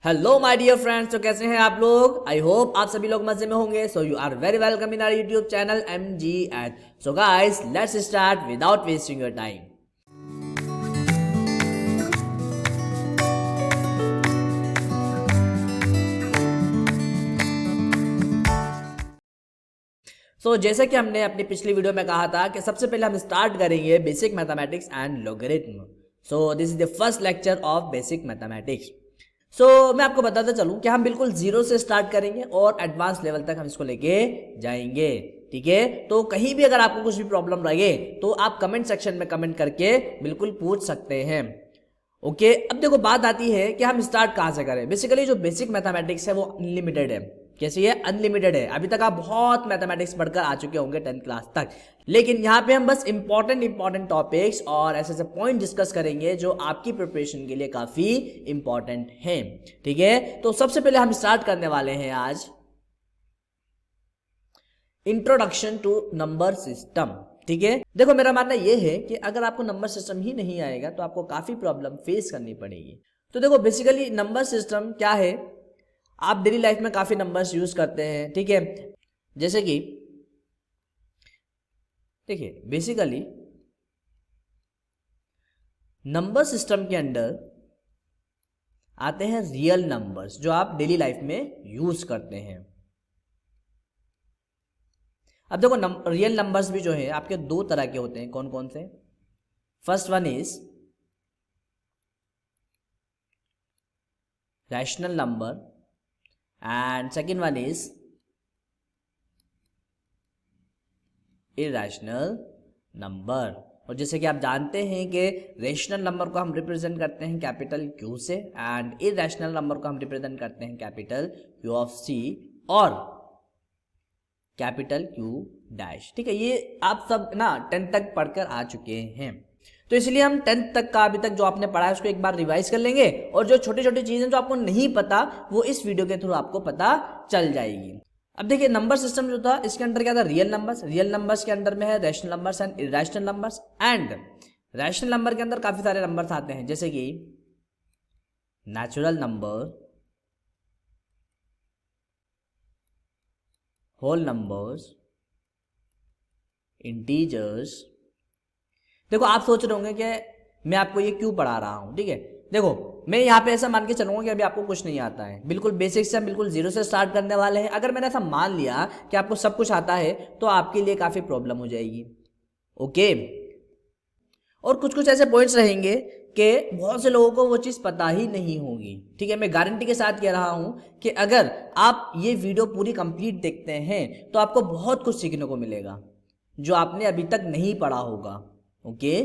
Hello my dear friends, तो कैसे हैं आप लोग। आई होप आप सभी लोग मजे में होंगे। So you are very welcome in our YouTube channel MGN। So guys, let's start without wasting your time. जैसे कि हमने अपनी पिछली वीडियो में कहा था कि सबसे पहले हम स्टार्ट करेंगे basic mathematics and logarithm. So this is the first lecture of basic mathematics. मैं आपको बताता चलूं कि हम बिल्कुल जीरो से स्टार्ट करेंगे और एडवांस लेवल तक हम इसको लेके जाएंगे। ठीक है, तो कहीं भी अगर आपको कुछ भी प्रॉब्लम लगे तो आप कमेंट सेक्शन में कमेंट करके बिल्कुल पूछ सकते हैं। ओके, अब देखो बात आती है कि हम स्टार्ट कहाँ से करें। बेसिकली जो बेसिक मैथमेटिक्स है वो अनलिमिटेड है। कैसी है? अनलिमिटेड है। अभी तक आप बहुत मैथमेटिक्स पढ़कर आ चुके होंगे 10th क्लास तक, लेकिन यहाँ पे हम बस इंपॉर्टेंट टॉपिक्स और ऐसे पॉइंट डिस्कस करेंगे जो आपकी प्रिपरेशन के लिए काफी इंपॉर्टेंट हैं। ठीक है, तो सबसे पहले हम स्टार्ट करने वाले हैं आज इंट्रोडक्शन टू नंबर सिस्टम। ठीक है, देखो मेरा मानना यह है कि अगर आपको नंबर सिस्टम ही नहीं आएगा तो आपको काफी प्रॉब्लम फेस करनी पड़ेगी। तो देखो बेसिकली नंबर सिस्टम क्या है, आप डेली लाइफ में काफी नंबर्स यूज करते हैं। ठीक है, जैसे कि देखिए बेसिकली नंबर सिस्टम के अंदर आते हैं रियल नंबर्स जो आप डेली लाइफ में यूज करते हैं। अब देखो रियल नंबर्स भी जो है आपके दो तरह के होते हैं। कौन कौन से? First one is rational number and second one is irrational number. और जैसे कि आप जानते हैं कि रेशनल नंबर को हम रिप्रेजेंट करते हैं कैपिटल Q से एंड इरैशनल नंबर को हम रिप्रेजेंट करते हैं कैपिटल Q ऑफ C और कैपिटल Q डैश। ठीक है, ये आप सब ना 10th तक पढ़कर आ चुके हैं, तो इसलिए हम 10th तक का अभी तक जो आपने पढ़ा है उसको एक बार रिवाइज कर लेंगे और जो छोटी छोटी चीजें जो आपको नहीं पता वो इस वीडियो के थ्रू आपको पता चल जाएगी। अब देखिए नंबर सिस्टम जो था इसके अंदर क्या था? रियल नंबर्स के अंदर में है rational numbers and irrational numbers. And rational number के अंदर काफी सारे नंबर्स आते हैं जैसे कि natural number, whole numbers, integers. देखो आप सोच रहे होंगे कि मैं आपको ये क्यों पढ़ा रहा हूं। ठीक है, देखो मैं यहाँ पे ऐसा मान के चलूंगा कि अभी आपको कुछ नहीं आता है, बिल्कुल बेसिक से हम बिल्कुल जीरो से स्टार्ट करने वाले हैं। अगर मैंने ऐसा मान लिया कि आपको सब कुछ आता है तो आपके लिए काफी प्रॉब्लम हो जाएगी। ओके, और कुछ कुछ ऐसे पॉइंट्स रहेंगे कि बहुत से लोगों को वो चीज़ पता ही नहीं होगी। ठीक है, मैं गारंटी के साथ कह रहा हूं कि अगर आप ये वीडियो पूरी कंप्लीट देखते हैं तो आपको बहुत कुछ सीखने को मिलेगा जो आपने अभी तक नहीं पढ़ा होगा। ओके,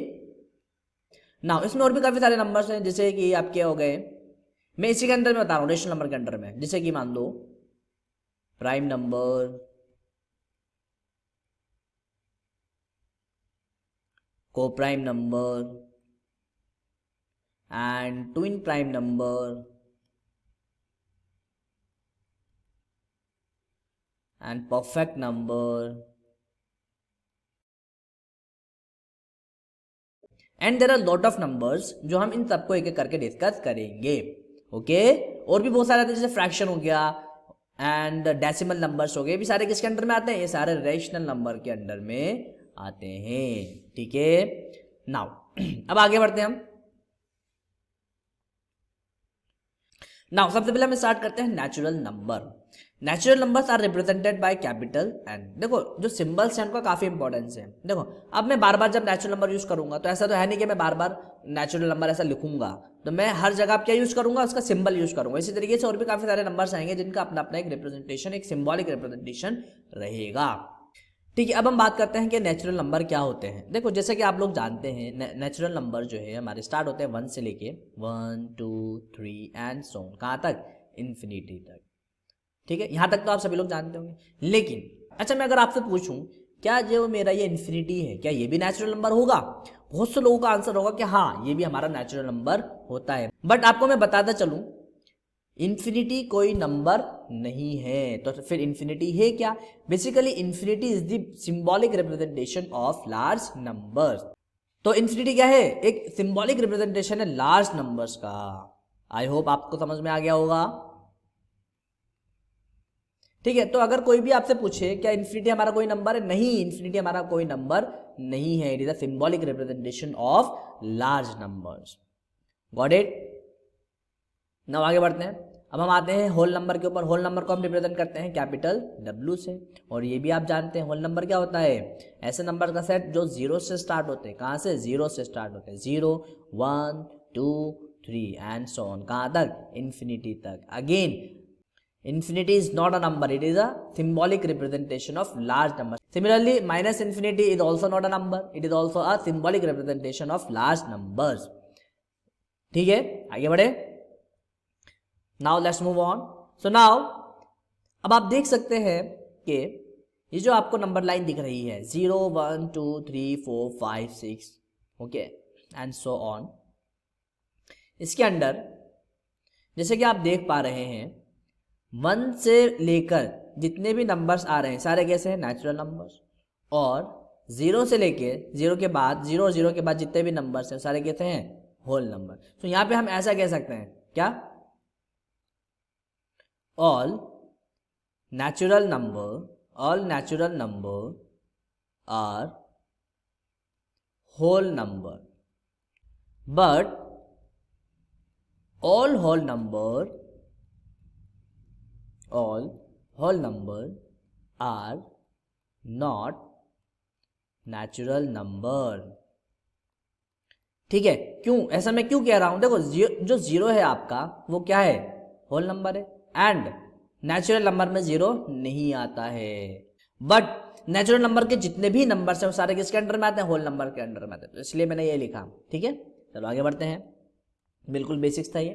ना इसमें और भी काफी सारे नंबर्स हैं जैसे कि आपके हो गए, मैं इसी के अंदर में बता रहा हूँ रेशनल नंबर के अंदर में, जैसे कि मान लो prime number, coprime number and twin prime number and perfect number and there are lot of numbers जो हम इन सबको एक एक करके डिस्कस करेंगे। ओके, और भी बहुत सारे आते हैं जैसे फ्रैक्शन हो गया एंड डेसिमल नंबर्स हो गए, भी सारे किसके अंडर में आते हैं? ये सारे रेशनल नंबर के अंडर में आते हैं। ठीक है, नाउ अब आगे बढ़ते हैं हम। नाउ सबसे पहले हम स्टार्ट करते हैं natural number. Natural numbers are represented by capital N. देखो जो सिंबल्स हैं उनका काफी इंपॉर्टेंस है। देखो अब मैं बार बार जब नेचुरल नंबर यूज करूंगा तो ऐसा तो है नहीं कि मैं बार बार नेचुरल नंबर ऐसा लिखूंगा, तो मैं हर जगह क्या यूज करूंगा? उसका सिंबल यूज करूंगा। इसी तरीके से और भी काफी सारे नंबर्स आएंगे जिनका अपना अपना एक रिप्रेजेंटेशन, एक सिंबॉलिक रिप्रेजेंटेशन रहेगा। ठीक है, अब हम बात करते हैं कि नेचुरल नंबर क्या होते हैं। देखो जैसे कि आप लोग जानते हैं नेचुरल नंबर जो है हमारे स्टार्ट होते हैं 1 से लेके 1 2 3 एंड सो ऑन, कहाँ तक? इन्फिनिटी तक। ठीक है, यहां तक तो आप सभी लोग जानते होंगे। लेकिन अच्छा मैं अगर आपसे पूछूं क्या जो मेरा ये इन्फिनिटी है क्या ये भी नेचुरल नंबर होगा? बहुत से लोगों का आंसर होगा कि हाँ ये भी हमारा नेचुरल नंबर होता है। बट आपको मैं बताता चलूं इन्फिनिटी कोई नंबर नहीं है। तो फिर इन्फिनिटी है क्या? Basically infinity is the symbolic representation of large numbers. तो इन्फिनिटी क्या है? एक सिंबॉलिक रिप्रेजेंटेशन है लार्ज नंबर्स का। आई होप आपको समझ में आ गया होगा। ठीक है, तो अगर कोई भी आपसे पूछे क्या इन्फिनिटी हमारा कोई नंबर है, नहीं, इन्फिनिटी हमारा कोई नंबर नहीं है। It is a symbolic representation of large numbers. Got it. Now आगे बढ़ते हैं। अब हम आते हैं होल नंबर के ऊपर। होल नंबर को हम रिप्रेजेंट करते हैं कैपिटल W से। और ये भी आप जानते हैं होल नंबर क्या होता है, ऐसे नंबर का सेट जो जीरो से स्टार्ट होते हैं। कहाँ से, जीरो से स्टार्ट होते हैं। 0 1 2 3 एंड सो ऑन, कहाँ तक, इन्फिनिटी तक। Again infinity is not a number, it is a symbolic representation of large number. Similarly, minus infinity is also not a number, it is also a symbolic representation of large numbers. ठीक है, आगे बढ़े। Now let's move on. So now अब आप देख सकते हैं कि ये जो आपको नंबर लाइन दिख रही है 0 1 2 3 4 5 6 ओके एंड सो ऑन, इसके अंदर जैसे कि आप देख पा रहे हैं 1 से लेकर जितने भी नंबर्स आ रहे हैं सारे कैसे हैं, नेचुरल नंबर्स। और 0 से लेके 0 के बाद 0 और 0 के बाद जितने भी नंबर्स हैं सारे कैसे हैं, होल नंबर। तो यहाँ पे हम ऐसा कह सकते हैं क्या, all natural number are whole number, but all whole number are not natural number। ठीक है, क्यों ऐसा मैं क्यों कह रहा हूं, देखो जो 0 है आपका वो क्या है, होल नंबर है। एंड नेचुरल नंबर में 0 नहीं आता है, बट नेचुरल नंबर के जितने भी नंबर्स हैं वो सारे किसके अंडर में आते हैं, होल नंबर के अंडर में आते हैं। तो इसलिए मैंने ये लिखा। ठीक है, चलो आगे बढ़ते हैं। बिल्कुल बेसिक्स था ये।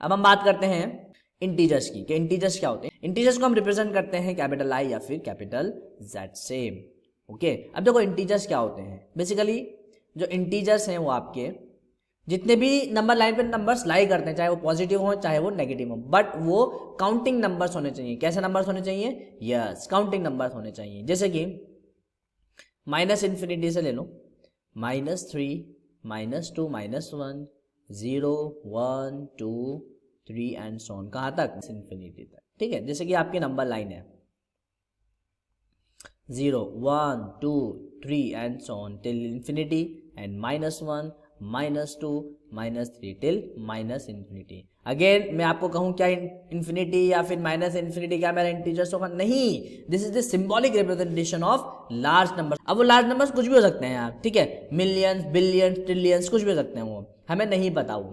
अब हम बात करते हैं इंटीजर्स की, कि इंटीजर्स क्या होते हैं। इंटीजर्स को हम रिप्रेजेंट करते हैं कैपिटल I या फिर कैपिटल Z से। ओके, अब देखो इंटीजर्स क्या होते हैं। बेसिकली जो इंटीजर्स हैं वो आपके जितने भी नंबर लाइन पे नंबर्स लाई करते हैं, चाहे वो पॉजिटिव हो चाहे वो नेगेटिव हो, बट वो काउंटिंग नंबर्स होने चाहिए। कैसे नंबर्स होने चाहिए, यस, काउंटिंग नंबर्स होने चाहिए। जैसे कि माइनस इन्फिनिटी से ले लो, -3 -2 -1 0 1 2 3 एंड सो ऑन, कहाँ तक, इन्फिनिटी तक। ठीक है, जैसे कि आपकी नंबर लाइन है 0 1 2 3 and so on till infinity, and -1 -2 -3 till -infinity. Again मैं आपको कहूं क्या इन्फिनिटी या फिर माइनस इन्फिनिटी क्या मेरा इंटीजर्स होगा, नहीं, this is the symbolic representation of large number. अब वो लार्ज नंबर्स कुछ भी हो सकते हैं यार, ठीक है, मिलियंस बिलियंस ट्रिलियंस कुछ भी हो सकते हैं, वो हमें नहीं पता वो।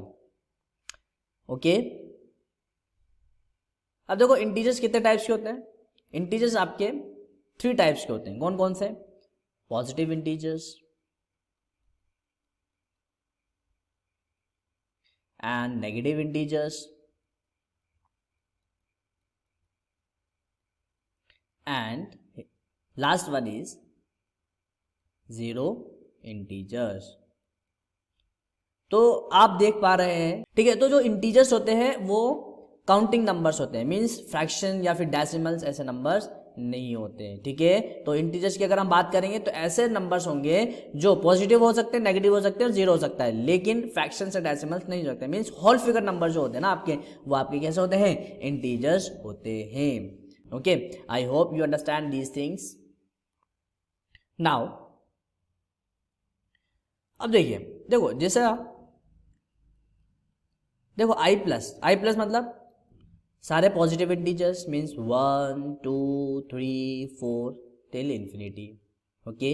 ओके, अब देखो इंटीजर्स कितने टाइप्स के होते हैं। इंटीजर्स आपके 3 टाइप्स के होते हैं। कौन कौन से, positive integers and negative integers and last one is zero integers। तो आप देख पा रहे हैं, ठीक है, तो जो इंटीजर्स होते हैं वो काउंटिंग नंबर्स होते हैं, मींस फ्रैक्शन या फिर डेसिमल्स ऐसे नंबर्स नहीं होते हैं। ठीक है, तो इंटीजर्स की अगर हम बात करेंगे तो ऐसे नंबर्स होंगे जो पॉजिटिव हो सकते हैं, नेगेटिव हो सकते हैं और 0 हो सकता है, लेकिन फ्रैक्शन से डेसिमल्स नहीं हो सकते। मींस होल फिगर नंबर जो होते हैं ना आपके, वो आपके कैसे होते हैं, इंटीजर्स होते हैं। Okay, I hope you understand these things. Now अब देखिए, जैसे देखो आई प्लस मतलब सारे positive integers, means 1 2 3 4 till infinity. Okay,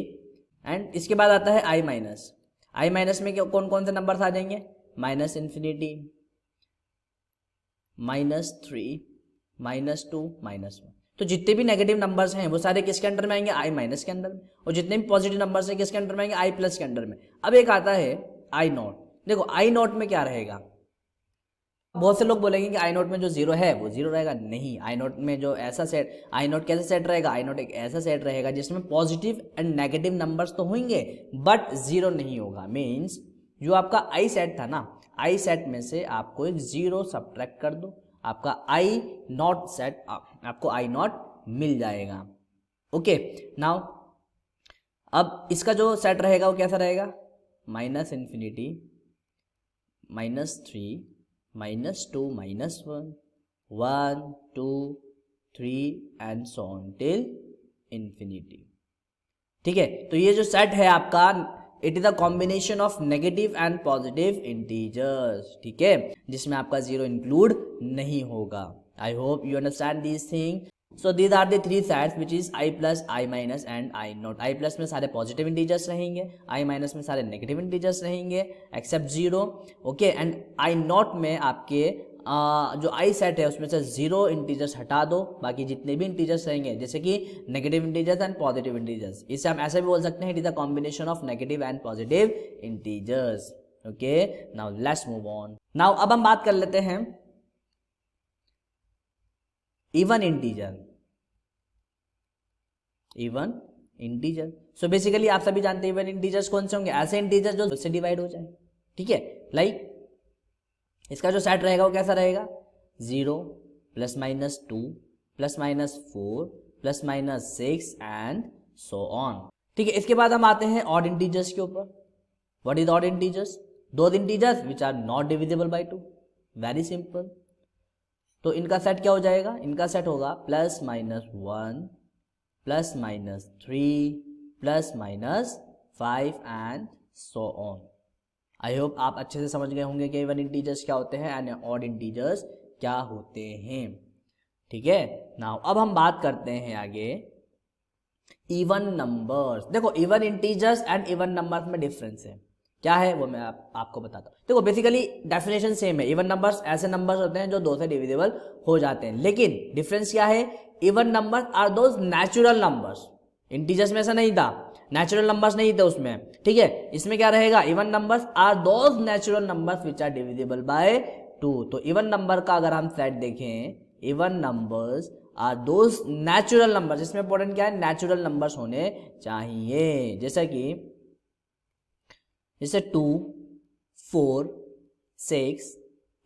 and इसके बाद आता है आई माइनस में कौन कौन से नंबर्स आ जाएंगे, माइनस इन्फिनिटी -3 -2 -1। तो जितने भी नेगेटिव नंबर्स हैं वो सारे किसके अंडर में आएंगे, आई माइनस के अंडर में, और जितने भी पॉजिटिव नंबर्स हैं किसके अंडर में आएंगे, आई प्लस के अंडर में। अब एक आता है आई नॉट। देखो आई नॉट में क्या रहेगा, बहुत से लोग बोलेंगे कि आई नोट में जो 0 है वो 0 रहेगा, नहीं, आई नोट में जो ऐसा सेट, आई नोट कैसे सेट रहेगा, आई नोट एक ऐसा सेट रहेगा जिसमें पॉजिटिव एंड नेगेटिव नंबर्स तो होंगे बट 0 नहीं होगा। मीन्स जो आपका आई सेट था ना, आई सेट में से आपको एक 0 सब्ट्रैक्ट कर दो, आपका आई नॉट सेट, आपको आई नॉट मिल जाएगा। ओके, नाउ अब इसका जो सेट रहेगा वो कैसा रहेगा, -∞ -3 -2 -1 1 2 3 and so on till infinity. ठीक है, तो ये जो सेट है आपका, it is the combination of negative and positive integers. ठीक है, जिसमें आपका जीरो इंक्लूड नहीं होगा। I hope you understand this thing. So these are the three sets which is i plus i minus and i not. i plus में सारे positive integers रहेंगे, i minus में सारे नेगेटिव इंटीजर्स रहेंगे except zero. Okay, and i not में आपके जो आई set है उसमें से जीरो इंटीजर्स हटा दो, बाकी जितने भी इंटीजर्स रहेंगे जैसे कि negative integers and positive integers, इसे हम ऐसे भी बोल सकते हैं it is a combination of negative and positive integers. Okay, now let's move on. Now अब हम बात कर लेते हैं even integer. Even integer, so basically आप सभी जानते हैं इवन इंटीजर्स कौन से होंगे, ऐसे इंटीजर जो उससे डिवाइड हो जाए। ठीक है, लाइक इसका जो सेट रहेगा वो कैसा रहेगा, 0 plus minus 2 plus minus 4 plus minus 6 and so on. ठीक है, इसके बाद हम आते हैं ऑड इंटीजर्स के ऊपर। What is odd integers, those integers which are not divisible by 2। Very simple, तो इनका सेट क्या हो जाएगा, इनका सेट होगा plus minus 1 plus minus 3 plus minus 5 and so on. I hope आप अच्छे से समझ गए होंगे कि इवन इंटीजर्स क्या होते हैं एंड ऑड इंटीजर्स क्या होते हैं। ठीक है, नाउ अब हम बात करते हैं आगे इवन नंबर्स। देखो even integers and even numbers में डिफरेंस है, क्या है वो मैं आपको बताता हूँ। देखो बेसिकली डेफिनेशन सेम है, इवन नंबर्स ऐसे नंबर्स होते हैं जो दो से डिविजिबल हो जाते हैं, लेकिन डिफरेंस क्या है, even numbers are those natural numbers. Integers में ऐसा नहीं था, नेचुरल नंबर्स नहीं थे उसमें। ठीक है, इसमें क्या रहेगा, even numbers are those natural numbers which are divisible by 2। तो इवन नंबर का अगर हम सेट देखें, even numbers are those natural numbers, इसमें इंपॉर्टेंट क्या है, नेचुरल नंबर्स होने चाहिए, जैसे 2 4 6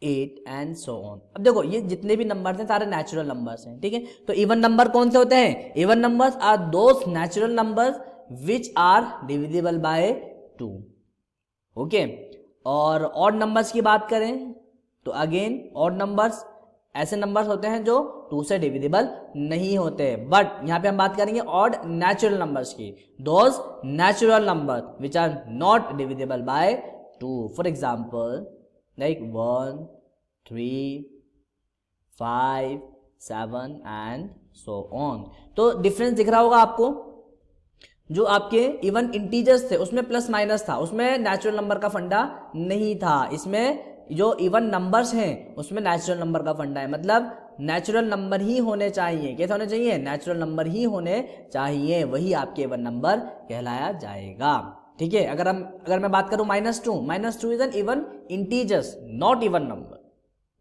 8 एंड सो ऑन। अब देखो ये जितने भी नंबर्स हैं सारे नेचुरल नंबर्स हैं। ठीक है, तो इवन नंबर कौन से होते हैं, even numbers are those natural numbers which are divisible by 2। Okay, और ऑड नंबर्स की बात करें तो अगेन ऑड नंबर्स ऐसे नंबर्स होते हैं जो 2 से डिविजिबल नहीं होते, बट यहां पे हम बात करेंगे ऑड नेचुरल नंबर्स की, those natural numbers which are not divisible by 2। For example like 1 3 5 7 and so on. तो डिफरेंस दिख रहा होगा आपको, जो आपके इवन इंटीजर्स थे उसमें प्लस माइनस था, उसमें नेचुरल नंबर का फंडा नहीं था। इसमें जो इवन नंबर्स हैं उसमें नेचुरल नंबर का फंडा है, मतलब नेचुरल नंबर ही होने चाहिए। कैसे होने चाहिए, नेचुरल नंबर ही होने चाहिए, वही आपके इवन नंबर कहलाया जाएगा। ठीक है, अगर मैं बात करूं -2 is an even integers not even number.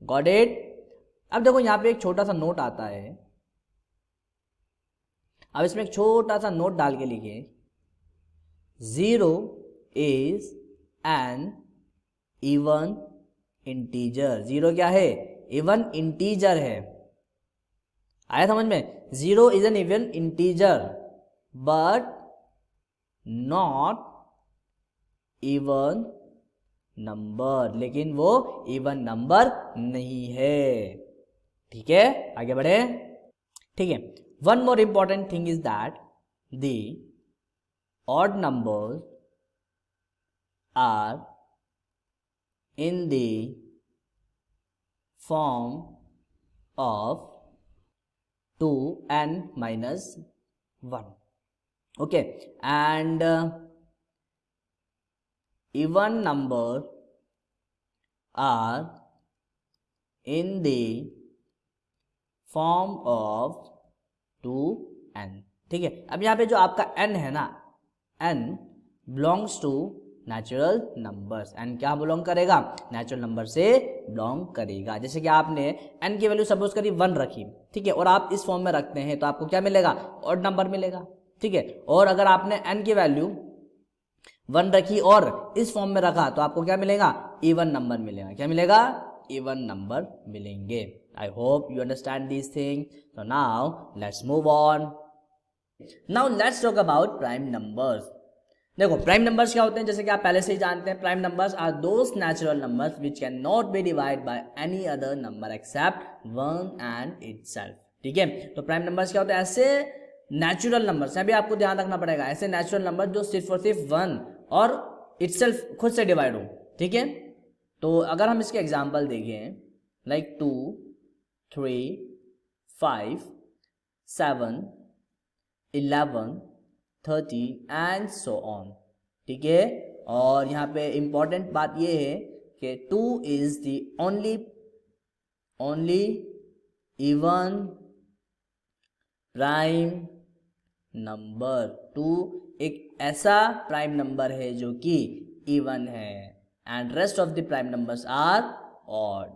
Got it. अब देखो यहां पे एक छोटा सा नोट आता है, अब इसमें एक छोटा सा नोट डाल के लिखिए, 0 इज एन इवन इंटीजर। 0 क्या है, इवन इंटीजर है। आया समझ में, 0 is an even integer but not even number, लेकिन वो इवन नंबर नहीं है। ठीक है, आगे बढ़े। ठीक है, one more important thing is that the odd numbers are in the form of 2n minus 1. Okay, and even numbers are in the form of 2n। ठीक है, अब यहाँ पे जो आपका n है ना, n belongs to natural numbers. n क्या बिलोंग करेगा, नेचुरल नंबर से बिलोंग करेगा। जैसे कि आपने n की वैल्यू सपोज करी 1 रखी, ठीक है, और आप इस फॉर्म में रखते हैं तो आपको क्या मिलेगा, ऑड नंबर मिलेगा। ठीक है, और अगर आपने n की वैल्यू 1 रखी और इस फॉर्म में रखा तो आपको क्या मिलेगा, इवन नंबर मिलेगा। क्या मिलेगा, इवन नंबर मिलेंगे। I hope you understand these things. So now let's move on. Now let's talk about prime numbers. देखो प्राइम नंबर्स क्या होते हैं, जैसे कि आप पहले से ही जानते हैं, prime numbers are those natural numbers which can not be divide by any other number except one and itself. ठीक है, तो प्राइम नंबर्स क्या होते हैं, ऐसे नेचुरल नंबर्स, अभी आपको ध्यान रखना पड़ेगा, ऐसे नेचुरल नंबर जो सिर्फ और सिर्फ वन और इटसेल्फ खुद से डिवाइड हो। ठीक है, तो अगर हम इसके एग्जाम्पल देखें लाइक 2, 3, 5, 7, 11, 30 एंड सो ऑन। ठीक है, और यहाँ पे इंपॉर्टेंट बात ये है कि 2 is the only even prime number. 2 एक ऐसा प्राइम नंबर है जो कि इवन है and rest of the prime numbers are odd.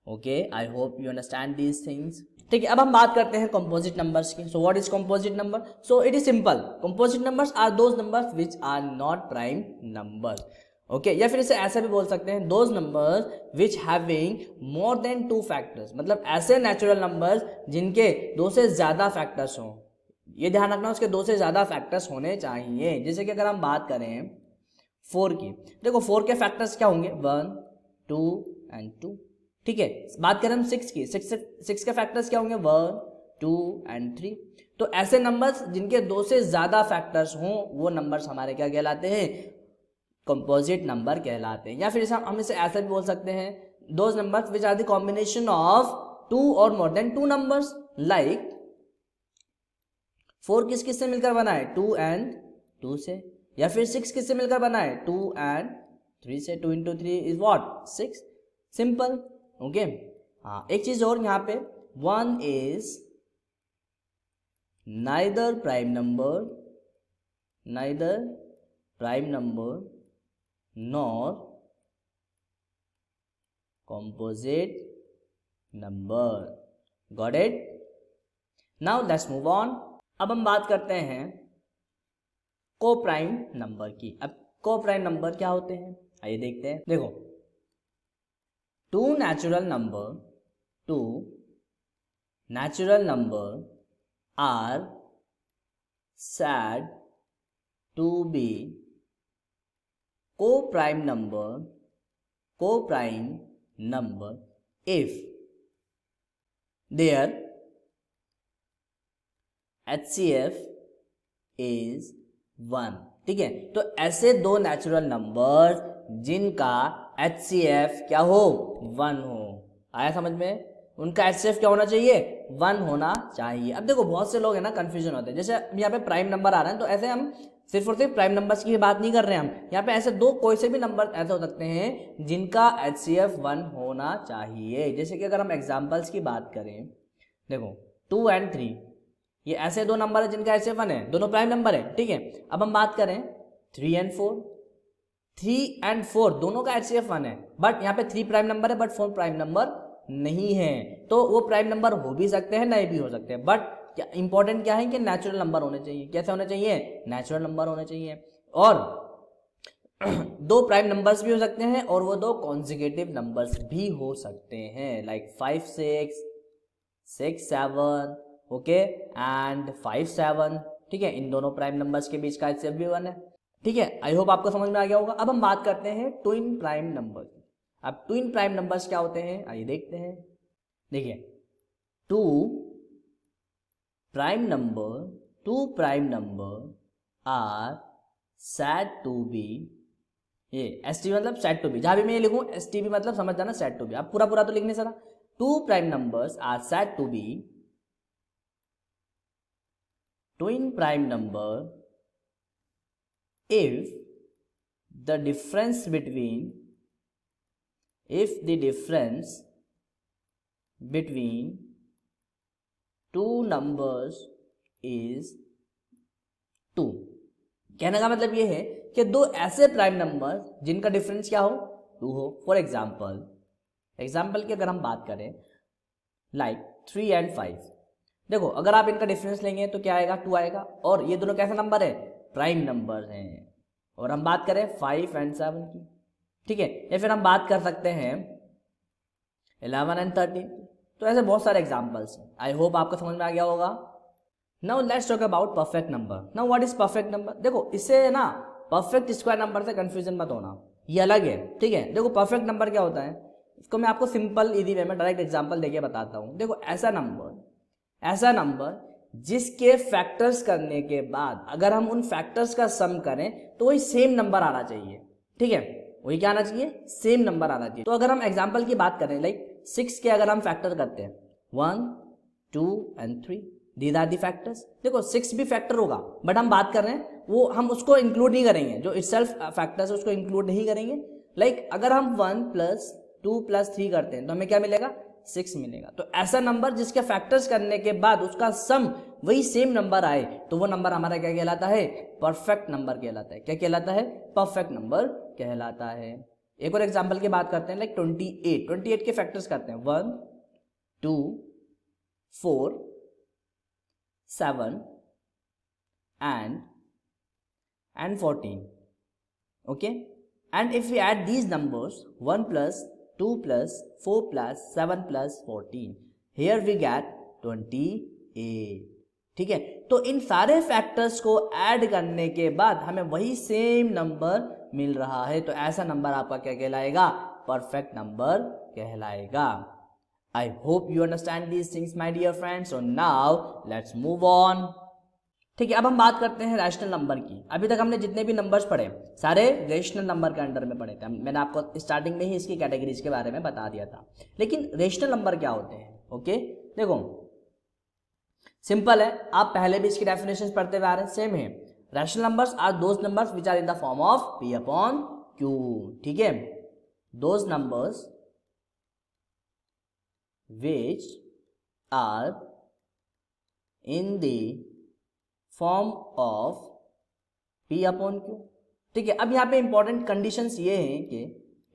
Okay, I hope you understand these things. ठीक है, अब हम बात करते हैं कंपोजिट नंबर्स की। So what is composite number? So it is simple, composite numbers are those numbers which are not prime numbers. Okay, या फिर इसे ऐसे भी बोल सकते हैं, those numbers which having more than 2 factors, मतलब ऐसे नेचुरल नंबर्स जिनके 2 से ज्यादा फैक्टर्स हों। ये ध्यान रखना, उसके 2 से ज्यादा फैक्टर्स होने चाहिए। जैसे कि अगर हम बात करें 4 की, देखो 4 के फैक्टर्स क्या होंगे, 1, 2 एंड 2। ठीक है, बात करें हम 6 की, 6 के फैक्टर्स क्या होंगे, 1, 2 एंड 3। तो ऐसे नंबर्स जिनके 2 से ज्यादा फैक्टर्स हों वो नंबर्स हमारे क्या कहलाते हैं, कंपोजिट नंबर कहलाते हैं। या फिर हम इसे ऐसा भी बोल सकते हैं, those numbers which are the combination of 2 और मोर देन 2 नंबर्स। लाइक 4 किस किस से मिलकर बना है, 2 एंड 2 से। या फिर 6 किस से मिलकर बना है, 2 एंड 3 से। 2 into 3 is what, 6। Simple. Okay, हाँ एक चीज और यहाँ पे, 1 is neither prime number nor composite number। Got it? Now let's move on। अब हम बात करते हैं को प्राइम नंबर की। अब को प्राइम नंबर क्या होते हैं, आइए देखते हैं। देखो, two natural number are said to be co-prime number if their HCF is 1। ठीक है, तो ऐसे दो नेचुरल नंबर जिनका HCF क्या हो, 1 हो। आया समझ में? उनका HCF क्या होना चाहिए, 1 होना चाहिए। अब देखो बहुत से लोग है ना कंफ्यूजन होते हैं, जैसे यहाँ पे प्राइम नंबर आ रहे हैं, तो ऐसे हम सिर्फ और सिर्फ प्राइम नंबर्स की बात नहीं कर रहे हैं हम यहाँ पे, ऐसे दो कोई से भी नंबर ऐसे हो सकते हैं जिनका HCF 1 होना चाहिए। जैसे कि अगर हम एग्जांपल्स की बात करें, देखो 2 एंड 3, ये ऐसे दो नंबर है जिनका HCF 1 है, दोनों प्राइम नंबर है। ठीक है, अब हम बात करें 3 एंड 4, 3 एंड 4 दोनों का HCF 1 है, बट यहाँ पे 3 प्राइम नंबर है बट 4 प्राइम नंबर नहीं है। तो वो प्राइम नंबर हो भी सकते हैं, नहीं भी हो सकते हैं, बट क्या इंपॉर्टेंट क्या है कि नेचुरल नंबर होने चाहिए। कैसे होने चाहिए, नेचुरल नंबर होने चाहिए। और दो प्राइम नंबर्स भी हो सकते हैं और वो दो कॉन्जिक्यूटिव नंबर्स भी हो सकते हैं, लाइक 5 6, 6 7, ओके एंड 5 7। ठीक है, इन दोनों प्राइम नंबर्स के बीच का HCF भी 1 है। ठीक है, आई होप आपको समझ में आ गया होगा। अब हम बात करते हैं ट्विन प्राइम नंबर की। अब ट्विन प्राइम नंबर्स क्या होते हैं, आइए देखते हैं। देखिए, two prime number are said to be, ये STB मतलब सेड टू बी, जहां भी मैं ये लिखूं STB मतलब समझ जाना सेड टू बी। अब पूरा पूरा तो लिखने सरा। 2 prime numbers are said to be twin prime number if the difference between two numbers is 2। कहने का मतलब ये है कि दो ऐसे प्राइम नंबर जिनका डिफरेंस क्या हो, 2 हो। फॉर एग्जाम्पल की अगर हम बात करें, लाइक 3 एंड 5, देखो अगर आप इनका डिफरेंस लेंगे तो क्या आएगा, 2 आएगा। और ये दोनों कैसे नंबर है, प्राइम नंबर हैं। और हम बात करें 5 एंड 7 की, ठीक है, या फिर हम बात कर सकते हैं 11 एंड 13। तो ऐसे बहुत सारे एग्जांपल्स हैं। आई होप आपको समझ में आ गया होगा। Now let's talk about perfect number. Now what is perfect number? देखो इससे ना परफेक्ट स्क्वायर नंबर से कंफ्यूजन मत होना, ये अलग है, ठीक है। देखो परफेक्ट नंबर क्या होता है, इसको मैं आपको सिंपल इजी वे में डायरेक्ट एग्जांपल देके बताता हूँ। देखो ऐसा नंबर जिसके फैक्टर्स करने के बाद अगर हम उन फैक्टर्स का सम करें तो वही सेम नंबर आना चाहिए, ठीक है, वही क्या आना चाहिए, सेम नंबर आना चाहिए। तो अगर हम एग्जांपल की बात करें लाइक 6 के अगर हम फैक्टर करते हैं 1 2 and 3, these are the factors. देखो 6 भी फैक्टर होगा बट हम बात कर रहे हैं वो हम उसको इंक्लूड नहीं करेंगे, जो इटसेल्फ फैक्टर्स है उसको इंक्लूड नहीं करेंगे। लाइक अगर हम 1 + 2 + 3 करते हैं तो हमें क्या मिलेगा, 6 मिलेगा। तो ऐसा नंबर जिसके फैक्टर्स करने के बाद उसका सम वही सेम नंबर आए तो वो नंबर हमारा क्या कहलाता है, परफेक्ट नंबर कहलाता है। क्या कहलाता है, परफेक्ट नंबर कहलाता है। एक और एग्जांपल की बात करते हैं लाइक 28 के फैक्टर्स करते हैं 1 2 4 7 and 14, okay, and if we add these numbers 1 + 2 + 4 + 7 + 14, here we get 28, ठीक है। तो इन सारे फैक्टर्स को ऐड करने के बाद हमें वही सेम नंबर मिल रहा है, तो ऐसा नंबर आपका क्या कहलाएगा, परफेक्ट नंबर कहलाएगा। I hope you understand these things my dear friends. So now let's move on. ठीक है, अब हम बात करते हैं रैशनल नंबर की। अभी तक हमने जितने भी नंबर्स पढ़े सारे रेशनल नंबर के अंडर में पढ़े थे, मैंने आपको स्टार्टिंग में ही इसकी कैटेगरीज के बारे में बता दिया था। लेकिन रेशनल नंबर क्या होते हैं, ओके, देखो सिंपल है, आप पहले भी इसकी डेफिनेशन पढ़ते हुए आ रहे हैं, सेम है। Rational numbers are those numbers which are in the form of P/Q, ठीक है, those numbers which are in the form of P/Q, ठीक है। अब यहाँ पे इंपॉर्टेंट कंडीशंस ये हैं कि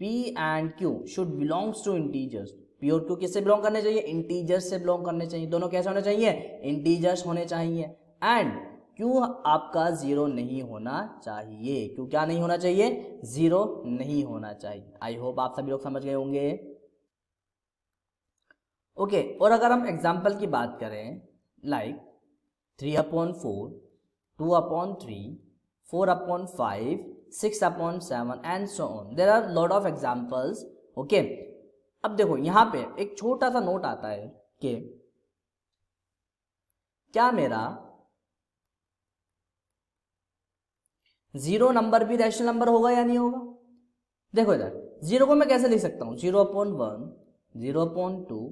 P and Q should belongs to integers. P और Q किससे बिलोंग करने चाहिए, इंटीजर्स से बिलोंग करने चाहिए, दोनों कैसे होने चाहिए, इंटीजर्स होने चाहिए। एंड Q आपका 0 नहीं होना चाहिए, Q क्या नहीं होना चाहिए, 0 नहीं होना चाहिए। आई होप आप सभी लोग समझ गए होंगे, ओके। और अगर हम एग्जाम्पल की बात करें like 3/4 2/3 4/5 6/7 and so on, there are lot of examples, okay. अब देखो यहाँ पे एक छोटा सा नोट आता है कि क्या मेरा 0 नंबर भी रैशनल नंबर होगा या नहीं होगा। देखो इधर 0 को मैं कैसे लिख सकता हूँ, 0/1 0/2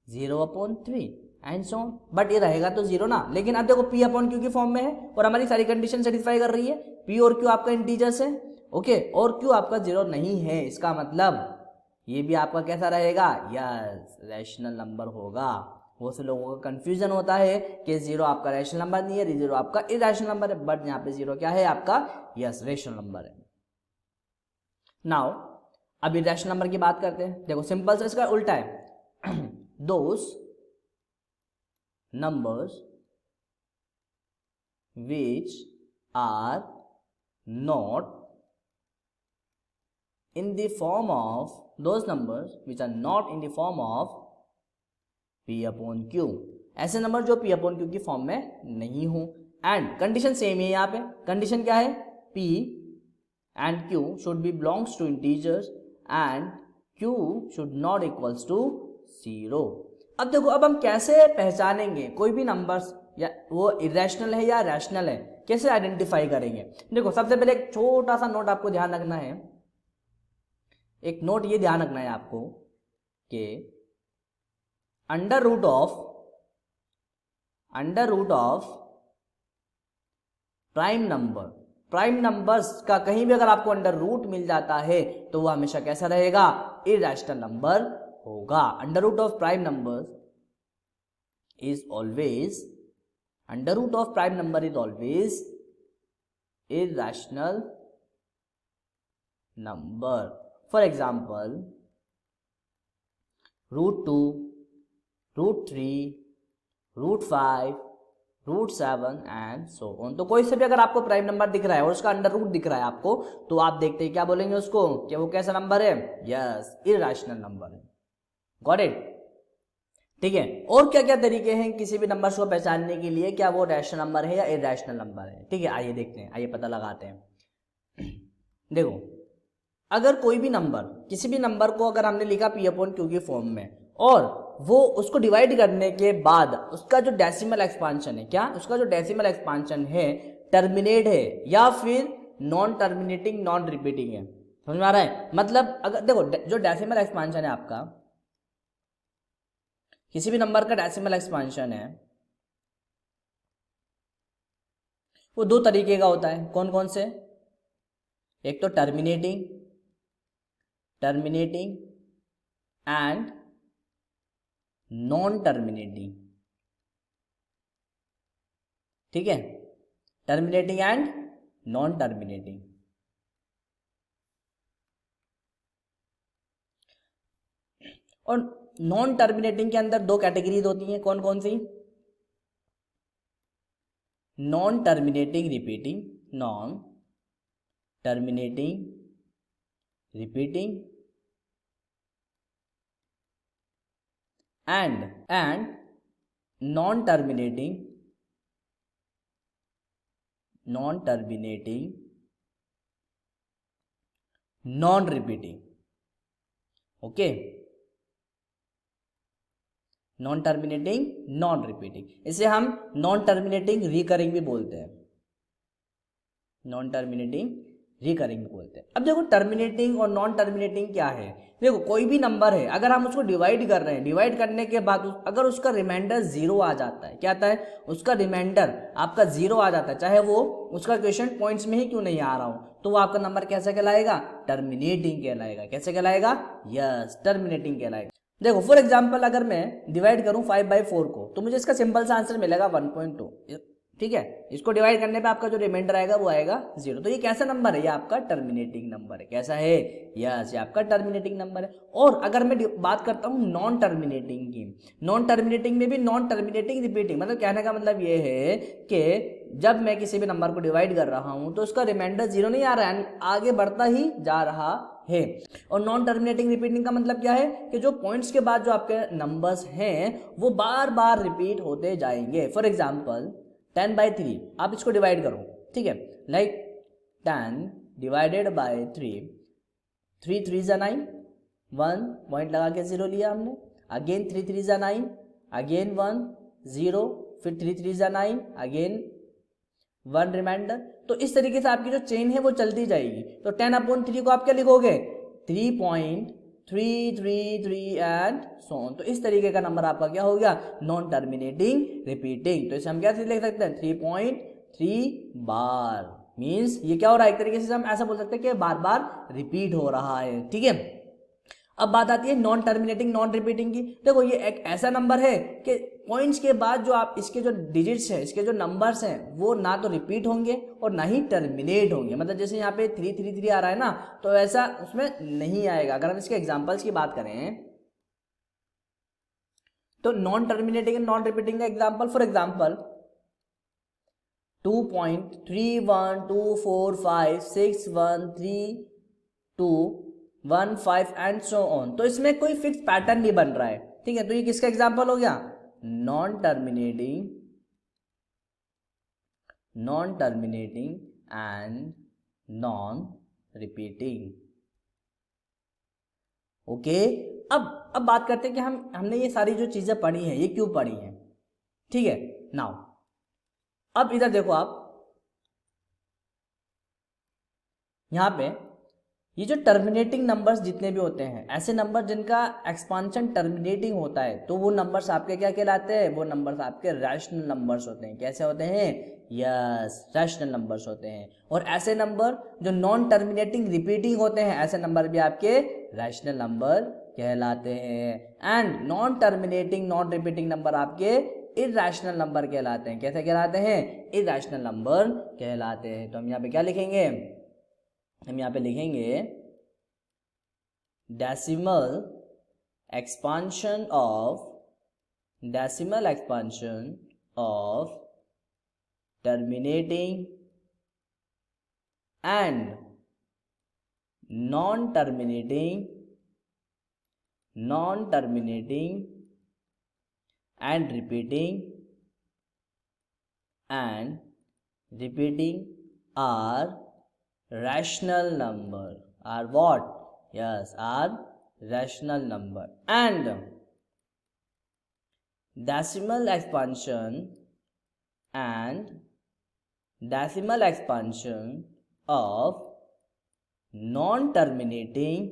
0/3 एंड सो ऑन, बट ये रहेगा तो 0 ना। लेकिन अब देखो P/Q की फॉर्म में है और हमारी सारी कंडीशन सेटिस्फाई कर रही है, P और Q आपका इंटीजर्स है, ओके, और Q आपका 0 नहीं है, इसका मतलब ये भी आपका कैसा रहेगा, यस रैशनल नंबर होगा। बहुत से लोगों का कंफ्यूजन होता है कि 0 आपका रैशनल नंबर नहीं है, 0 आपका इरैशनल नंबर है, बट यहाँ पे 0 क्या है आपका, यस रैशनल नंबर है। नाउ अब इरैशनल नंबर की बात करते हैं। देखो सिंपल से इसका उल्टा है those numbers which are not in the form of those numbers which are not in the form of P/Q, ऐसे नंबर जो P/Q की फॉर्म में नहीं हो। एंड कंडीशन सेम है, यहाँ पे कंडीशन क्या है, P and Q should be belongs to integers and Q should not equals to 0। अब देखो अब हम कैसे पहचानेंगे कोई भी नंबर्स या वो इरेशनल है या रैशनल है, कैसे आइडेंटिफाई करेंगे। देखो सबसे पहले एक छोटा सा नोट आपको ध्यान रखना है, एक नोट ये ध्यान रखना है आपको कि under root of prime numbers का कहीं भी अगर आपको अंडर रूट मिल जाता है तो वह हमेशा कैसा रहेगा, इरैशनल नंबर होगा। Under root of prime number is always irrational number. For example √2 √3 √5 √7 and so on. तो कोई से भी अगर आपको प्राइम नंबर दिख रहा है और उसका अंडर रूट दिख रहा है आपको, तो आप देखते हैं क्या बोलेंगे उसको कि वो कैसा नंबर है, यस इरैशनल नंबर है। गॉट इट, ठीक है। और क्या क्या तरीके हैं किसी भी नंबर को पहचानने के लिए, क्या वो रैशनल नंबर है या इरैशनल नंबर है, ठीक है। आइए देखते हैं, आइए पता लगाते हैं। देखो, अगर कोई भी नंबर, किसी भी नंबर को अगर हमने लिखा पी अपॉन क्यू की फॉर्म में, और वो उसको डिवाइड करने के बाद उसका जो डेसिमल एक्सपांशन है, क्या उसका जो डेसिमल एक्सपांशन है टर्मिनेट है या फिर नॉन टर्मिनेटिंग नॉन रिपीटिंग है, समझ में आ रहा है? मतलब अगर देखो जो डेसिमल एक्सपांशन है आपका, किसी भी नंबर का डेसिमल एक्सपांशन है वो दो तरीके का होता है। कौन कौन से? एक तो टर्मिनेटिंग एंड नॉन टर्मिनेटिंग, ठीक है, टर्मिनेटिंग एंड नॉन टर्मिनेटिंग। और नॉन टर्मिनेटिंग के अंदर दो कैटेगरीज होती हैं, कौन कौन सी? Non terminating repeating, non terminating repeating and non terminating non repeating. Okay, non terminating non repeating, इसे हम नॉन टर्मिनेटिंग रिकरिंग भी बोलते हैं, नॉन टर्मिनेटिंग रिकरिंग भी बोलते हैं। अब देखो टर्मिनेटिंग और नॉन टर्मिनेटिंग क्या है। देखो कोई भी नंबर है, अगर हम उसको डिवाइड कर रहे हैं, डिवाइड करने के बाद अगर उसका रिमाइंडर जीरो आ जाता है, क्या आता है? उसका रिमाइंडर आपका जीरो आ जाता है, चाहे वो उसका क्वेश्चन पॉइंट्स में ही क्यों नहीं आ रहा हो, तो वो आपका नंबर कैसे कहलाएगा? टर्मिनेटिंग कहलाएगा। कैसे कहलाएगा? यस, टर्मिनेटिंग कहलाएगा। देखो फॉर एग्जाम्पल अगर मैं डिवाइड करूं 5/4 को, तो मुझे इसका सिंपल सा आंसर मिलेगा 1.2, ठीक है। इसको डिवाइड करने पे आपका जो रिमाइंडर आएगा वो आएगा 0। तो ये कैसा नंबर है? ये आपका टर्मिनेटिंग नंबर है। कैसा है? यस, ये आपका टर्मिनेटिंग नंबर है। और अगर मैं बात करता हूँ नॉन टर्मिनेटिंग की, नॉन टर्मिनेटिंग में भी नॉन टर्मिनेटिंग रिपीटिंग, मतलब कहने का मतलब ये है कि जब मैं किसी भी नंबर को डिवाइड कर रहा हूँ तो उसका रिमाइंडर 0 नहीं आ रहा है, आगे बढ़ता ही जा रहा है। और नॉन टर्मिनेटिंग रिपीटिंग का मतलब क्या है कि जो पॉइंट्स के बाद जो आपके नंबर्स हैं वो बार बार रिपीट होते जाएंगे। फॉर एग्जाम्पल 10/3, आप इसको डिवाइड करो, ठीक है, लाइक 10 डिवाइडेड बाय 3, 3 3 जा 9, 1 पॉइंट लगा के 0 लिया हमने, अगेन 3 3 जा 9, अगेन 1 0, फिर 3 3 जा 9, अगेन 1 रिमाइंडर। तो इस तरीके से आपकी जो चेन है वो चलती जाएगी। तो 10/3 को आप क्या लिखोगे? 3.333 एंड सो ऑन। तो इस तरीके का नंबर आपका क्या हो गया? Non terminating repeating. तो इसे हम क्या लिख सकते हैं? 3.3 बार। मीन्स ये क्या हो रहा है? एक तरीके से हम ऐसा बोल सकते हैं कि बार बार रिपीट हो रहा है, ठीक है। अब बात आती है नॉन टर्मिनेटिंग नॉन रिपीटिंग की। देखो ये एक ऐसा नंबर है कि पॉइंट्स के बाद जो आप इसके जो डिजिट्स हैं, इसके जो नंबर्स हैं, वो ना तो रिपीट होंगे और ना ही टर्मिनेट होंगे। मतलब जैसे यहाँ पे 333 आ रहा है ना, तो ऐसा उसमें नहीं आएगा। अगर हम इसके एग्जांपल्स की बात करें तो non terminating and non repeating का example, for example 2.31245613215 and so on. तो इसमें कोई फिक्स पैटर्न नहीं बन रहा है, ठीक है। तो ये किसका एग्जांपल हो गया? Non terminating and non repeating. Okay, अब बात करते हैं कि हमने ये सारी जो चीजें पढ़ी हैं ये क्यों पढ़ी हैं, ठीक है। नाउ अब इधर देखो आप, यहां पे ये जो टर्मिनेटिंग नंबर्स जितने भी होते हैं, ऐसे नंबर जिनका एक्सपांशन टर्मिनेटिंग होता है, तो वो नंबर्स आपके क्या कहलाते हैं? वो नंबर्स आपके रैशनल नंबर्स होते हैं। कैसे होते हैं? यस, रैशनल नंबर्स होते हैं। और ऐसे नंबर जो नॉन टर्मिनेटिंग रिपीटिंग होते हैं, ऐसे नंबर भी आपके रैशनल नंबर कहलाते हैं। And non terminating non repeating number आपके इरैशनल नंबर कहलाते हैं। कैसे कहलाते हैं? इरैशनल नंबर कहलाते हैं। तो हम यहाँ पे क्या लिखेंगे? हम यहाँ पे लिखेंगे decimal expansion of terminating and non terminating and repeating are rational number are what? Yes, are rational number. And decimal expansion of non-terminating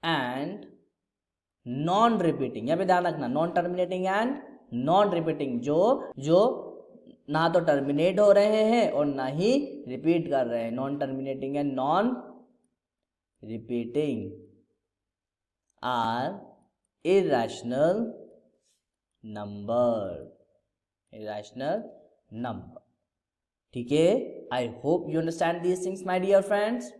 and non repeating, यहाँ पे ध्यान रखना, non terminating and non repeating, जो ना तो terminate हो रहे हैं और ना ही रिपीट कर रहे हैं, non terminating and non repeating are irrational number. ठीक है, I hope you understand these things my dear friends.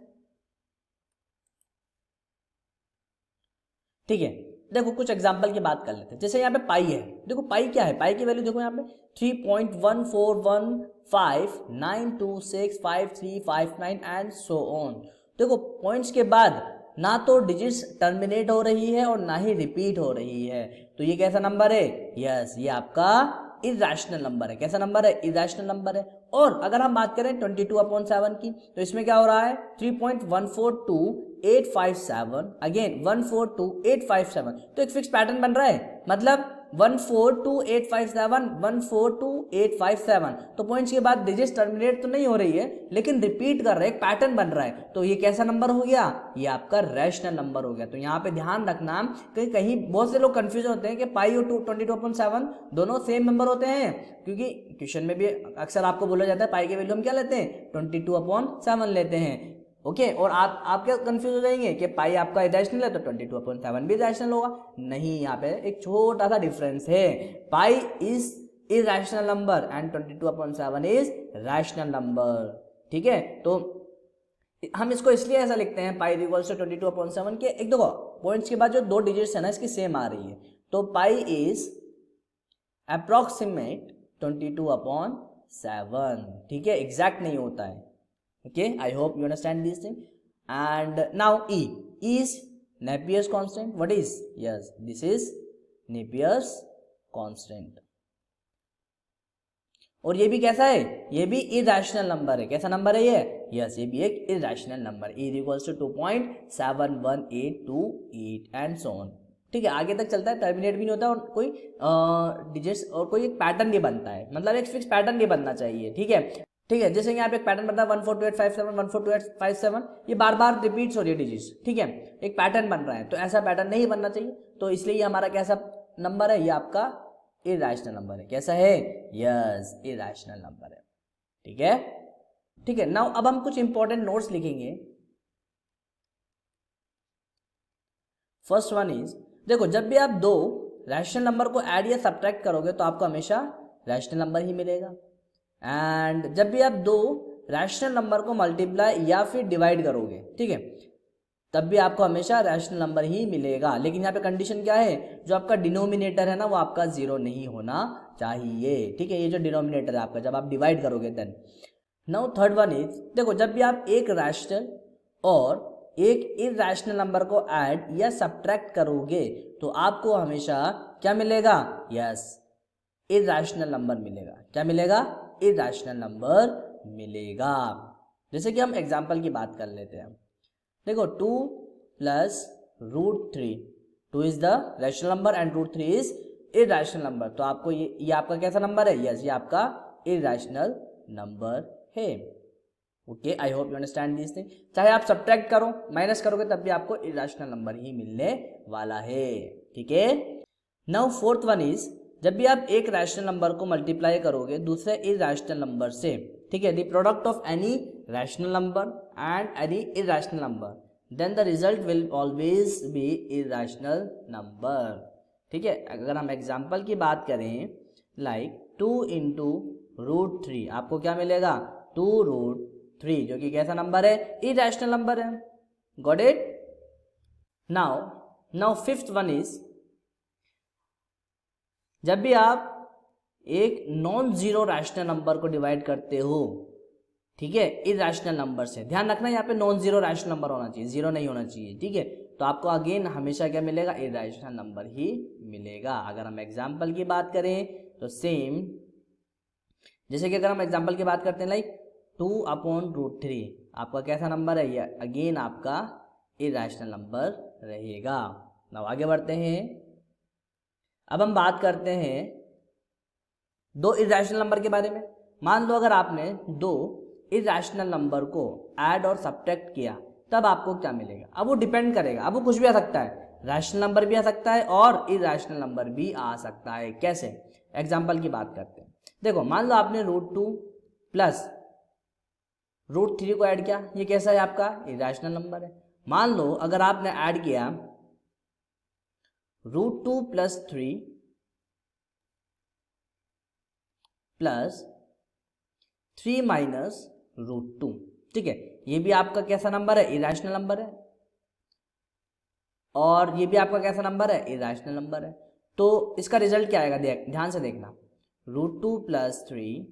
ठीक है, देखो कुछ एग्जाम्पल की बात कर लेते हैं। जैसे यहाँ पे पाई है, देखो पाई क्या है, पाई की वैल्यू देखो यहाँ पे 3.14159265359 एंड सो ऑन। देखो पॉइंट्स के बाद ना तो डिजिट्स टर्मिनेट हो रही है और ना ही रिपीट हो रही है, तो ये कैसा नंबर है? यस, ये आपका इरेशनल नंबर है। कैसा नंबर है? इरेशनल नंबर है। और अगर हम बात करें 22/7 की, तो इसमें क्या हो रहा है? 3.142857, अगेन 142857, तो एक फिक्स पैटर्न बन रहा है, मतलब 142857 142857, तो पॉइंट्स के बाद डिजिट्स टर्मिनेट तो नहीं हो रही है लेकिन रिपीट कर रहे हैं, एक पैटर्न बन रहा है, तो ये कैसा नंबर हो गया? ये आपका रैशनल नंबर हो गया। तो यहाँ पे ध्यान रखना, कहीं बहुत से लोग कंफ्यूज होते हैं कि पाई और 22/7 दोनों सेम नंबर होते हैं, क्योंकि क्वेश्चन में भी अक्सर आपको बोला जाता है पाई की वैल्यू हम क्या लेते हैं? 22/7 लेते हैं। ओके, और आप क्या कंफ्यूज हो जाएंगे कि पाई आपका इरेशनल है तो 22/7 भी इरेशनल होगा। नहीं, यहाँ पे एक छोटा सा डिफरेंस है, pi is irrational number and 22/7 is rational number. ठीक है, तो हम इसको इसलिए ऐसा लिखते हैं पाई इक्वल्स टू 22/7 के, एक देखो पॉइंट्स के बाद जो दो डिजिट्स है ना इसकी सेम आ रही है, तो पाई इज अप्रोक्सीमेट 22/7। ठीक है, एग्जैक्ट नहीं होता है। Okay, I hope you understand these things. And now E is Napier's constant. What is? Yes, this is Napier's constant. और ये भी कैसा है? ये भी इरेशनल नंबर है। कैसा नंबर है ये? यस, ये भी एक irrational number. E equals to 2.71828 and so on. ठीक है, आगे तक चलता है, टर्मिनेट भी नहीं होता और कोई डिजिट्स और कोई एक पैटर्न नहीं बनता है, मतलब एक फिक्स पैटर्न नहीं बनना चाहिए। ठीक है, ठीक है, जैसे यहाँ पे एक पैटर्न बनता है 142857 142857, ये बार बार रिपीट्स हो रही है डिजिट्स। ठीक है, एक पैटर्न बन रहा है, तो ऐसा पैटर्न नहीं बनना चाहिए, तो इसलिए ये हमारा कैसा नंबर है? ये आपका इरेशनल नंबर है। कैसा है? यस, इरेशनल नंबर है। ठीक है, ठीक है। नाउ अब हम कुछ इंपॉर्टेंट नोट्स लिखेंगे। फर्स्ट वन इज, देखो जब भी आप दो रैशनल नंबर को ऐड या सब्ट्रैक्ट करोगे तो आपको हमेशा रैशनल नंबर ही मिलेगा, एंड जब भी आप दो रैशनल नंबर को मल्टीप्लाई या फिर डिवाइड करोगे, ठीक है, तब भी आपको हमेशा रैशनल नंबर ही मिलेगा। लेकिन यहाँ पे कंडीशन क्या है? जो आपका डिनोमिनेटर है ना वो आपका 0 नहीं होना चाहिए। ठीक है, ये जो डिनोमिनेटर है आपका, जब आप डिवाइड करोगे then. Now third one is, देखो जब भी आप एक रैशनल और एक इरेशनल नंबर को ऐड या सब्ट्रैक्ट करोगे तो आपको हमेशा क्या मिलेगा? यस, इरेशनल नंबर मिलेगा। क्या मिलेगा? इरेशनल नंबर मिलेगा। जैसे कि हम एग्जांपल की बात कर लेते हैं। देखो 2 + √3, 2 is the rational number and √3 is irrational number, तो आपको ये आपका कैसा नंबर है? यस, ये आपका इरेशनल नंबर है। Okay, I hope you understand this thing. चाहे आप सब्ट्रैक्ट करो, माइनस करोगे, तब भी आपको इरेशनल नंबर ही मिलने वाला है। ठीक है, नाउ फोर्थ वन इज, जब भी आप एक रैशनल नंबर को मल्टीप्लाई करोगे दूसरे इरेशनल नंबर से, ठीक है, the product of any rational number and any irrational number, then the result will always be irrational number. ठीक है, अगर हम एग्जांपल की बात करें, लाइक 2 × √3, आपको क्या मिलेगा? 2√3, जो कि कैसा नंबर है? इरेशनल नंबर है। Got it? Now fifth one is, जब भी आप एक नॉन जीरो रैशनल नंबर को डिवाइड करते हो, ठीक है, इरेशनल नंबर से, ध्यान रखना यहाँ पे नॉन जीरो रैशनल नंबर होना चाहिए, जीरो नहीं होना चाहिए। ठीक है, तो आपको अगेन हमेशा क्या मिलेगा? इरेशनल नंबर ही मिलेगा। अगर हम एग्जांपल की बात करें तो सेम जैसे कि अगर हम एग्जाम्पल की बात करते हैं लाइक 2/√3, आपका कैसा नंबर है, ये अगेन आपका इरेशनल नंबर रहेगा। नाउ आगे बढ़ते हैं। अब हम बात करते हैं दो इरेशनल नंबर के बारे में। मान लो अगर आपने दो इरेशनल नंबर को ऐड और सब्ट्रैक्ट किया तब आपको क्या मिलेगा। अब वो डिपेंड करेगा, अब वो कुछ भी आ सकता है, रैशनल नंबर भी आ सकता है और इरेशनल नंबर भी आ सकता है। कैसे, एग्जाम्पल की बात करते हैं। देखो मान लो आपने √2 प्लस √3 को ऐड किया, ये कैसा है, आपका इरेशनल नंबर है। मान लो अगर आपने ऐड किया √2 प्लस 3 प्लस 3 माइनस √2, ठीक है, ये भी आपका कैसा नंबर है, इरेशनल नंबर है, और ये भी आपका कैसा नंबर है, इरेशनल नंबर है। तो इसका रिजल्ट क्या आएगा, ध्यान से देखना, √2 प्लस 3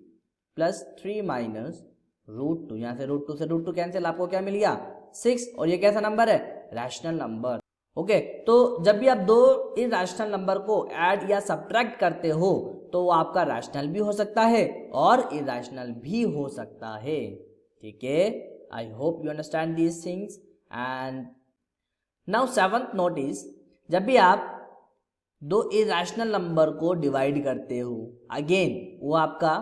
प्लस 3 माइनस √2, यहाँ से √2 से √2 कैंसिल, आपको क्या मिल गया, 6, और ये कैसा नंबर है, रैशनल नंबर। ओके, तो जब भी आप दो इरेशनल नंबर को ऐड या सब्ट्रैक्ट करते हो तो वो आपका रैशनल भी हो सकता है और इरेशनल भी हो सकता है। ठीक है, I hope you understand these things. And now seventh notice, जब भी आप दो इरेशनल नंबर को डिवाइड करते हो, अगेन वो आपका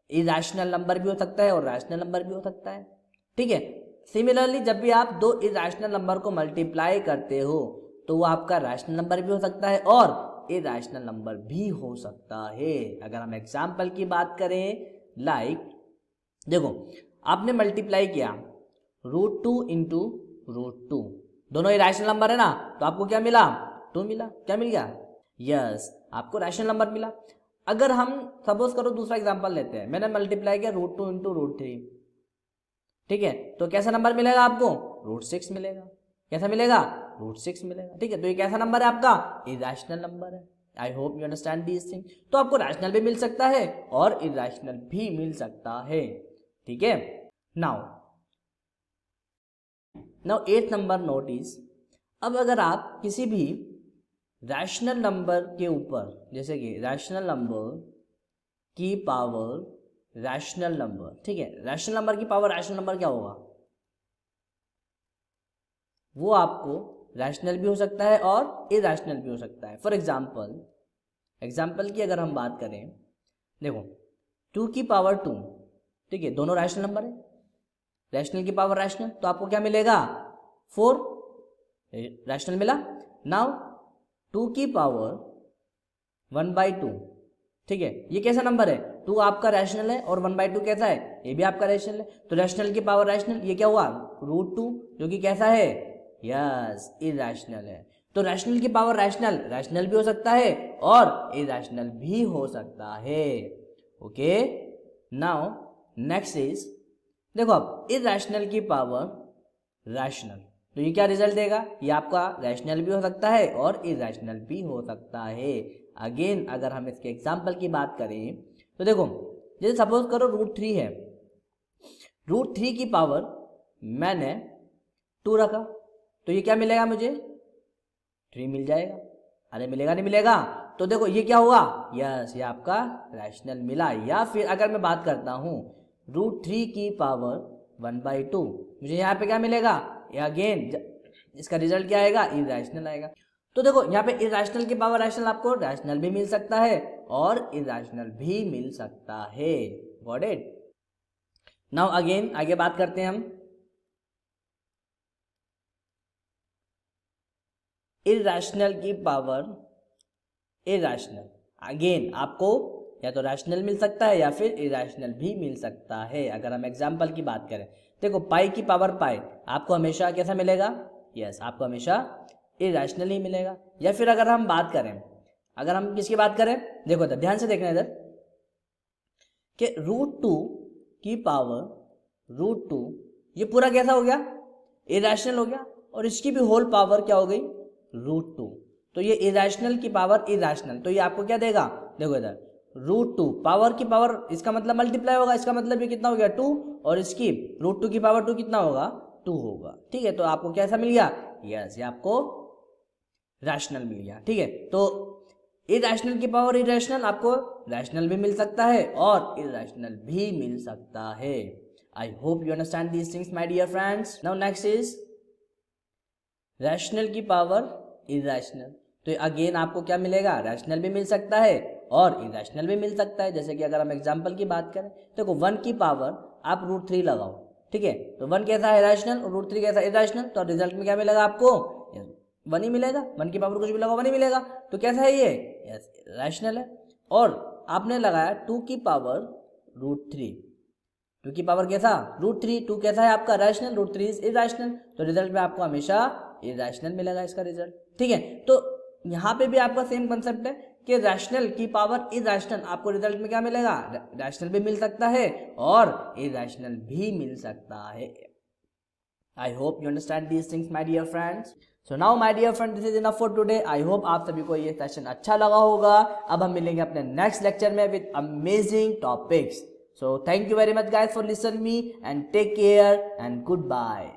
इरेशनल नंबर भी हो सकता है और रैशनल नंबर भी हो सकता है। ठीक है, सिमिलरली जब भी आप दो इरेशनल नंबर को मल्टीप्लाई करते हो तो वो आपका रैशनल नंबर भी हो सकता है और इरेशनल नंबर भी हो सकता है। अगर हम एग्जाम्पल की बात करें, लाइक देखो आपने मल्टीप्लाई किया √2 इंटू √2, दोनों इरेशनल नंबर है ना, तो आपको क्या मिला, 2 मिला। क्या मिल गया, यस, आपको रैशनल नंबर मिला। अगर हम सपोज करो दूसरा एग्जांपल लेते हैं, मैंने मल्टीप्लाई किया √2 इंटू √3, ठीक है, तो कैसा नंबर मिलेगा आपको, √6 मिलेगा। कैसा मिलेगा, √6 मिलेगा। ठीक है, तो ये कैसा नंबर है आपका, इरेशनल नंबर है। I hope you understand this thing. तो आपको रैशनल भी मिल सकता है और इरेशनल भी मिल सकता है। ठीक है, नाउ 8th नंबर नोटिस, अब अगर आप किसी भी रैशनल नंबर के ऊपर, जैसे कि रैशनल नंबर की पावर रैशनल नंबर, ठीक है, रैशनल नंबर की पावर रैशनल नंबर क्या होगा, वो आपको रैशनल भी हो सकता है और इरेशनल भी हो सकता है। फॉर एग्जाम्पल की अगर हम बात करें, देखो 2 की पावर 2, ठीक है, दोनों रैशनल नंबर है, रैशनल की पावर रैशनल, तो आपको क्या मिलेगा, 4 रैशनल मिला। नाउ 2 की पावर 1/2, ठीक है, ये कैसा नंबर है, 2 आपका रैशनल है और 1/2 कैसा है, ये भी आपका रैशनल है। तो रैशनल की पावर रैशनल, ये क्या हुआ, √2, जो कि कैसा है, यस, इरेशनल है। तो रैशनल की पावर रैशनल भी हो सकता है और इरेशनल भी हो सकता है। ओके, नाउ नेक्स्ट इज, देखो अब इरेशनल की पावर रैशनल, तो ये क्या रिजल्ट देगा, ये आपका रैशनल भी हो सकता है और इरेशनल भी हो सकता है। अगेन अगर हम इसके एग्जाम्पल की बात करें तो देखो, जैसे सपोज करो √3 है, √3 की पावर मैंने 2 रखा, तो ये क्या मिलेगा मुझे, 3 मिल जाएगा। अरे मिलेगा नहीं मिलेगा, तो देखो ये क्या हुआ, यस, ये आपका रैशनल मिला। या फिर अगर मैं बात करता हूँ √3 की पावर 1/2, मुझे यहाँ पे क्या मिलेगा, ये अगेन इसका रिजल्ट क्या आएगा, इरेशनल आएगा। तो देखो यहाँ पे इरेशनल की पावर रैशनल, आपको रैशनल भी मिल सकता है और इरेशनल भी मिल सकता है। Got it. नाउ अगेन आगे बात करते हैं हम इरेशनल की पावर इरेशनल। अगेन आपको या तो रैशनल मिल सकता है या फिर इरेशनल भी मिल सकता है। अगर हम एग्जांपल की बात करें, देखो पाई की पावर पाई आपको हमेशा कैसा मिलेगा, यस, आपको हमेशा इरेशनल ही मिलेगा। या फिर अगर हम बात करें, अगर हम किसकी बात करें, देखो इधर ध्यान से देखना इधर, कि √2 की पावर √2, ये पूरा कैसा हो गया, इरेशनल हो गया, और इसकी भी होल पावर क्या हो गई, √2। तो ये इरेशनल की पावर इरेशनल, तो ये आपको क्या देगा, देखो इधर √2 पावर की पावर, इसका मतलब मल्टीप्लाई होगा, इसका मतलब ये कितना हो गया 2, और इसकी √2 की पावर 2 कितना होगा, 2 होगा। ठीक है, तो आपको कैसा मिल गया, यस, ये आपको रैशनल मिल गया। ठीक है, तो इरेशनल की पावर इरेशनल, आपको रैशनल भी मिल सकता है और इरेशनल भी मिल सकता है। I hope you understand these things my dear friends. Now next is rational की पावर इरेशनल। तो अगेन आपको क्या मिलेगा, रैशनल भी मिल सकता है और इरेशनल भी मिल सकता है। जैसे कि अगर हम एग्जांपल की बात करें, देखो 1 की पावर आप √3 लगाओ, ठीक है, तो 1 कैसा है रैशनल और √3 कैसा इरेशनल, तो रिजल्ट में क्या मिलेगा आपको, 1 ही मिलेगा। 1 की पावर कुछ भी लगाओ 1 ही मिलेगा, तो कैसा है ये, यस रैशनल है। और आपने लगाया 2 की पावर √3, 2 की पावर कैसा √3, 2 कैसा है आपका रैशनल, √3 इज इरेशनल, तो रिजल्ट में आपको हमेशा इरेशनल मिलेगा इसका रिजल्ट, ठीक है। तो यहाँ पे भी आपका सेम कंसेप्ट है कि रैशनल की पावर इरेशनल, आपको रिजल्ट में क्या मिलेगा, रैशनल भी मिल सकता है और इरेशनल भी मिल सकता है। I hope you understand these things my dear friends. So now my dear friend, this is enough for today. I hope आप सभी को ये सेशन अच्छा लगा होगा। अब हम मिलेंगे अपने नेक्स्ट लेक्चर में with amazing topics. So thank you very much guys for listening me and take care and goodbye.